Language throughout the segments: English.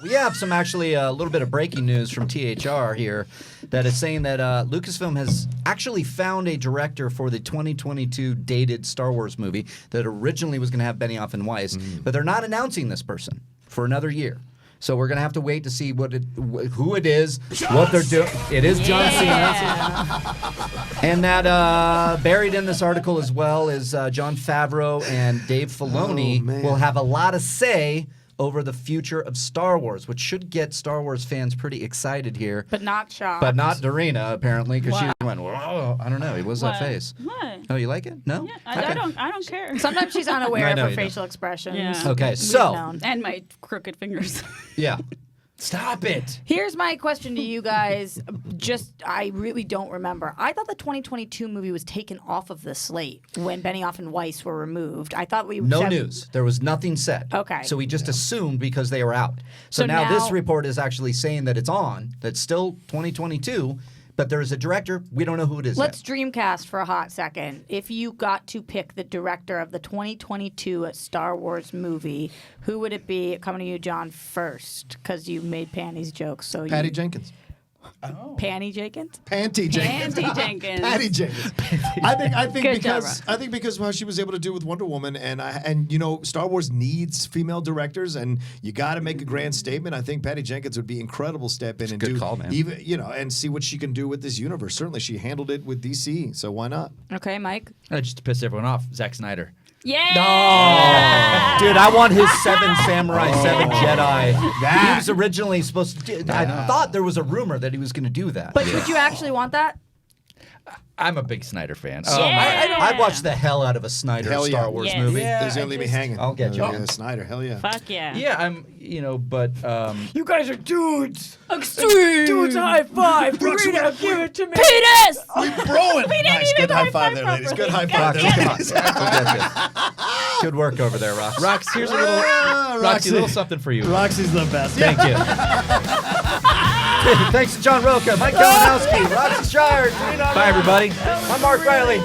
We have some actually a little bit of breaking news from THR here that is saying that Lucasfilm has actually found a director for the 2022 dated Star Wars movie that originally was going to have Benioff and Weiss, but they're not announcing this person for another year. So we're going to have to wait to see who it is, what they're doing. It is John Cena. And that buried in this article as well is Jon Favreau and Dave Filoni will have a lot of say over the future of Star Wars, which should get Star Wars fans pretty excited here. But not shocked. But not Darina, apparently, because she went, whoa, I don't know. What was that face? What? Oh, you like it? No? Yeah, I don't care. Sometimes she's unaware I of know her you don't. facial expressions. Yeah. Okay, so. And my crooked fingers. Yeah. Stop it. Here's my question to you guys. I really don't remember. I thought the 2022 movie was taken off of the slate when Benioff and Weiss were removed. I thought we No said, news. There was nothing said. Okay. So we just assumed because they were out. So So now this now- report is actually saying that it's on, that's still 2022, but there is a director. We don't know who it is Let's yet. Dreamcast for a hot second. If you got to pick the director of the 2022 Star Wars movie, who would it be? Coming to you, John, first, because you made Panty's jokes. So Patty Jenkins. Panty Jenkins? Panty Jenkins. Andy Jenkins. Patty Jenkins. I think Good job, because what she was able to do with Wonder Woman and you know Star Wars needs female directors and you got to make a grand statement. I think Patty Jenkins would be incredible step in and good do call, man. even and see what she can do with this universe. Certainly she handled it with DC, so why not? Okay, Mike. Just to piss everyone off, Zack Snyder. Yeah. Dude, I want his Seven Samurai, Seven Jedi. That. He was originally supposed to do. I thought there was a rumor that he was going to do that. But would you actually want that? I'm a big Snyder fan. I watched the hell out of a Snyder Hell yeah. Star Wars Yes. movie. Yeah. There's gonna leave me hanging. I'll get you. Yeah, Snyder, hell yeah. Fuck yeah. Yeah, but You guys are dudes. Extreme. Dudes high five. Darina, give it to me. Penis. Broing. Nice, good high five there, ladies. Good high five Rox, there, come on. ladies. We'll get you. Good work over there, Rox. Rox, here's a little Roxy, a little something for you. Roxy's the best. Thank you. Thanks to John Roca, Mike Kalinowski, Roxy Shire. Bye, everybody. I'm Mark Riley.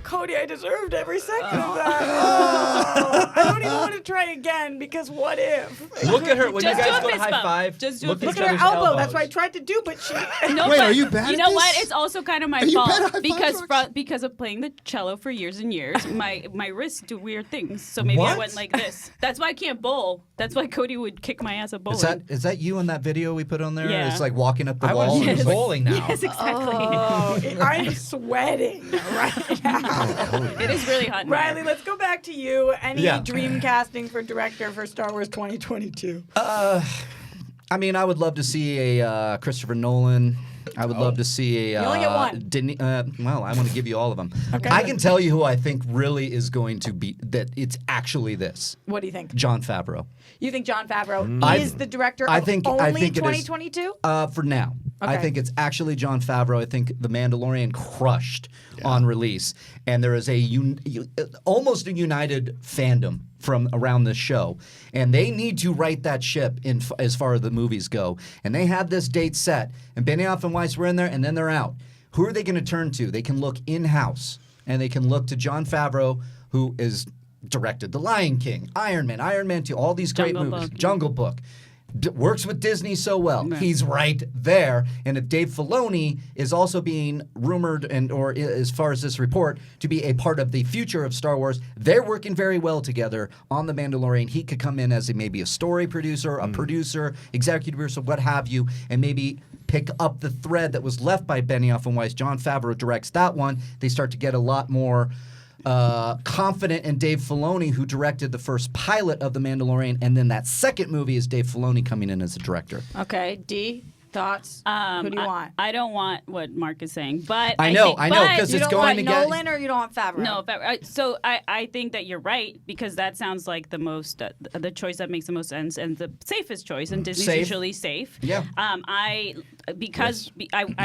Cody, I deserved every second of that. Oh, I don't even want to try again because what if? Look at her when Just you do guys a go to fist high bump. five. Just do a look fist at Look at each her other's elbow. elbows. That's what I tried to do, but she. No, Wait, but are you bad You at know this? what? It's also kind of my Are you fault bad at high because fives, because of playing the cello for years and years, my wrists do weird things. So maybe I What? went like this. That's why I can't bowl. That's why Cody would kick my ass at bowling. Is that you in that video we put on there? Yeah. It's like walking up the I wall. want and to it's do like- bowling now. Yes, exactly. Oh, I'm sweating right now. It is really hot. in here. Riley, let's go back to you. Any Yeah. dream casting for director for Star Wars 2022? I mean, I would love to see a Christopher Nolan. I would love to see a. You only get one. Well, I want to give you all of them. Okay. I can tell you who I think really is going to be that. It's actually this What do you think? John Favreau. You think John Favreau I- is the director I of think- only I think it is. 2022? For now, I Okay. think it's actually John Favreau. I think The Mandalorian crushed on release, and there is almost a united fandom from around this show, and they need to right that ship as far as the movies go. And they have this date set, and Benioff and Weiss were in there, and then they're out. Who are they going to turn to? They can look in-house, and they can look to John Favreau, who is directed The Lion King, Iron Man 2, all these great Jungle movies, Book. Jungle Book. Works with Disney so well. Right. He's right there. And if Dave Filoni is also being rumored or as far as this report to be a part of the future of Star Wars, they're working very well together on The Mandalorian. He could come in as maybe a story producer, a producer, executive producer, what have you, and maybe pick up the thread that was left by Benioff and Weiss. John Favreau directs that one. They start to get a lot more confident in Dave Filoni, who directed the first pilot of The Mandalorian, and then that second movie is Dave Filoni coming in as a director. Okay, D, thoughts? Who do you want? I don't want what Mark is saying, but I know, think, I know, but 'cause You it's don't going want to get- Nolan or you don't want Favreau? No, so I think that you're right because that sounds like the most the choice that makes the most sense and the safest choice, and Disney's Safe. usually safe. Yeah. I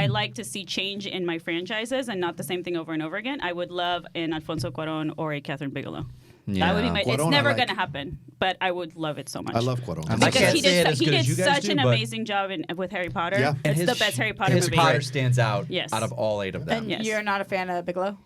like to see change in my franchises and not the same thing over and over again. I would love an Alfonso Cuarón or a Catherine Bigelow. That would be my. Cuarón, It's I never like. going to happen, but I would love it so much. I love Cuarón. I because can't he say it did, as he good did as you guys such do, an but- amazing job with Harry Potter. Yeah. It's the best Harry Potter his movie. Potter stands out Yes. out of all 8 of them. And Yes. you're not a fan of Bigelow?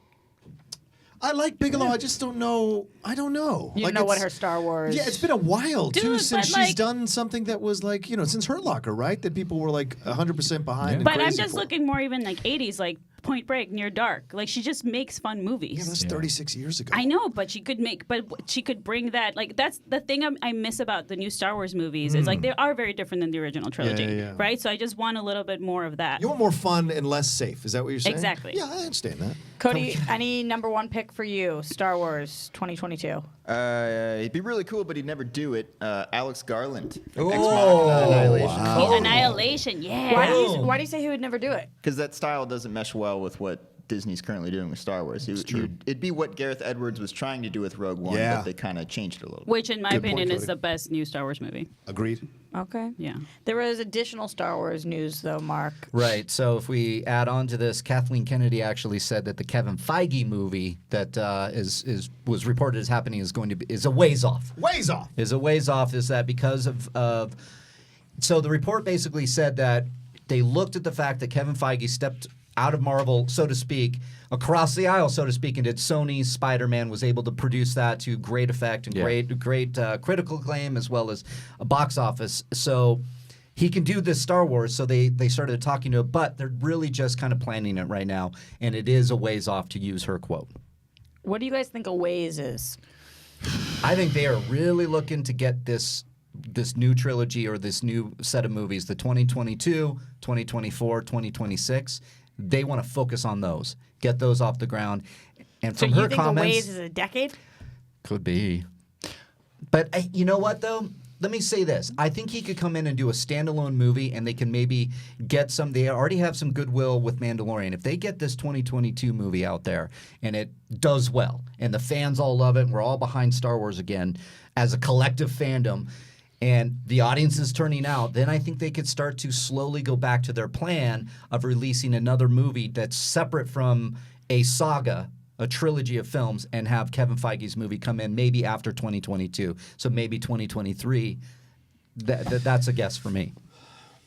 I like Bigelow. I just don't know. I don't know. You Like, know what it's- her Star Wars. Yeah, it's been a while too Dude, since but, she's like- done something that was like since Hurt Locker, right? That people were like 100% behind. And But I'm crazy just for. looking more even like 80s, like Point Break, Near Dark. Like she just makes fun movies. Yeah, that's 36 years ago. I know, but she could bring that. Like that's the thing I miss about the new Star Wars movies is like they are very different than the original trilogy, yeah. right? So I just want a little bit more of that. You want more fun and less safe. Is that what you're saying? Exactly. Yeah, I understand that. Cody, any number one pick for you? Star Wars 2022. He'd be really cool, but he'd never do it. Alex Garland. Annihilation, yeah. Why do you say he would never do it? Because that style doesn't mesh well with what Disney's currently doing with Star Wars. It'd be what Gareth Edwards was trying to do with Rogue One, Yeah. but they kind of changed it a little bit. Which, in my Good point, opinion, is Cody. the best new Star Wars movie. Agreed. Okay. Yeah. There was additional Star Wars news, though, Mark. Right. So if we add on to this, Kathleen Kennedy actually said that the Kevin Feige movie that was reported as happening is a ways off. Ways off. Is a ways off. Is that because of so the report basically said that they looked at the fact that Kevin Feige stepped out of Marvel, so to speak, across the aisle, so to speak, and did Sony's Spider-Man, was able to produce that to great effect and great critical acclaim as well as a box office. So he can do this Star Wars, so they started talking to it, but they're really just kind of planning it right now, and it is a ways off, to use her quote. What do you guys think a ways is? I think they are really looking to get this new trilogy or this new set of movies, the 2022, 2024, 2026. They want to focus on those, get those off the ground. And So from you her think a comments, ways is a decade? could be. But you know what, though? Let me say this. I think he could come in and do a standalone movie, and they can maybe get some. They already have some goodwill with Mandalorian. If they get this 2022 movie out there and it does well, and the fans all love it, and we're all behind Star Wars again as a collective fandom, and the audience is turning out, then I think they could start to slowly go back to their plan of releasing another movie that's separate from a saga, a trilogy of films, and have Kevin Feige's movie come in maybe after 2022. So maybe 2023. That's a guess for me.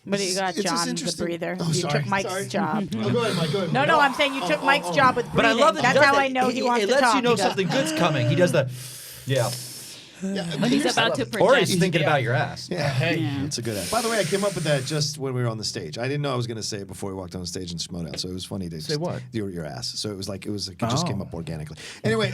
What do you got, It's just John, the interesting. breather? Oh, you sorry, took Mike's sorry. job. Oh, go ahead, Mike. Go ahead. No, I'm saying you took Mike's job with breathing. But I love that That's he does how that. I know he wants it to lets talk. you know He does. something good's coming. He does the, yeah. He's about to project. Or he's thinking about your ass. Yeah, hey, Yeah. that's a good ass. By the way, I came up with that just when we were on the stage. I didn't know I was going to say it before we walked on stage and smote out, so it was funny to Say what? Your ass. So it was like it just came up organically. Anyway,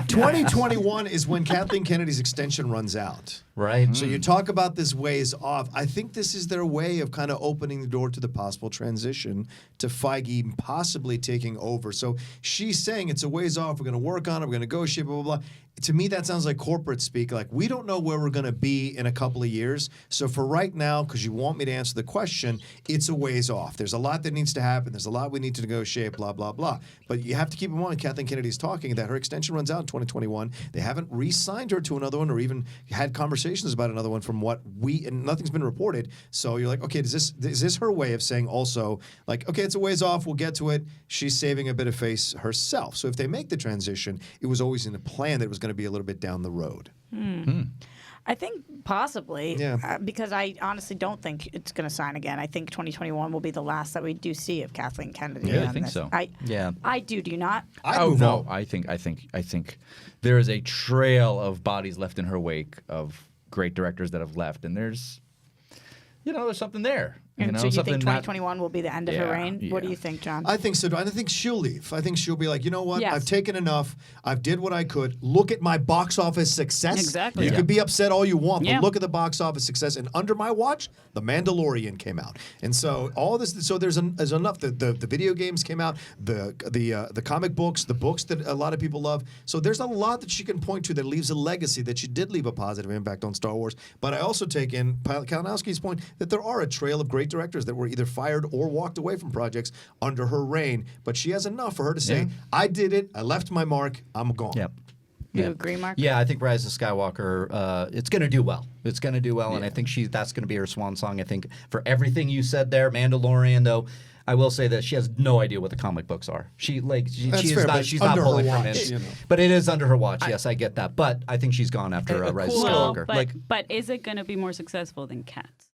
2021 is when Kathleen Kennedy's extension runs out. Right? So you talk about this ways off. I think this is their way of kind of opening the door to the possible transition to Feige possibly taking over. So she's saying it's a ways off. We're going to work on it. We're going to negotiate, blah, blah, blah. To me, that sounds like corporate speak. Like, we don't know where we're going to be in a couple of years. So for right now, because you want me to answer the question, it's a ways off. There's a lot that needs to happen. There's a lot we need to negotiate, blah, blah, blah. But you have to keep in mind, Kathleen Kennedy's talking that her extension runs out in 2021. They haven't re-signed her to another one or even had conversations about another one from what and nothing's been reported. So you're like, okay, is this her way of saying also, like, okay, it's a ways off, we'll get to it. She's saving a bit of face herself. So if they make the transition, it was always in the plan that it was going to be a little bit down the road. I think possibly, Yeah. because I honestly don't think it's going to sign again. I think 2021 will be the last that we do see of Kathleen Kennedy. Yeah, I on think this. so. Yeah. I do. Do you not? I'd Oh move no, on. I think there is a trail of bodies left in her wake of great directors that have left, and there's something there. And so you think 2021 will be the end of her Yeah, reign? What do yeah. you think, John? I think so. I think she'll leave. I think she'll be like, you know what? Yes. I've taken enough. I've did what I could. Look at my box office success. Exactly. You Yeah. could be upset all you want, Yeah. but look at the box office success. And under my watch, The Mandalorian came out, and so all this. So there's enough. The video games came out. The comic books, the books that a lot of people love. So there's a lot that she can point to that leaves a legacy that she did leave a positive impact on Star Wars. But I also take in Kalinowski's point that there are a trail of great directors that were either fired or walked away from projects under her reign. But she has enough for her to say, I did it. I left my mark. I'm gone. Yep. you Yeah. agree, Mark? Yeah, I think Rise of Skywalker, it's going to do well. It's going to do well, and I think that's going to be her swan song. I think for everything you said there, Mandalorian, though, I will say that she has no idea what the comic books are. She is fair, not. but She's not under her pulling from watch, it. you know. But it is under her watch. Yes, I get that. But I think she's gone after Rise of Well, Skywalker. but is it going to be more successful than Cats?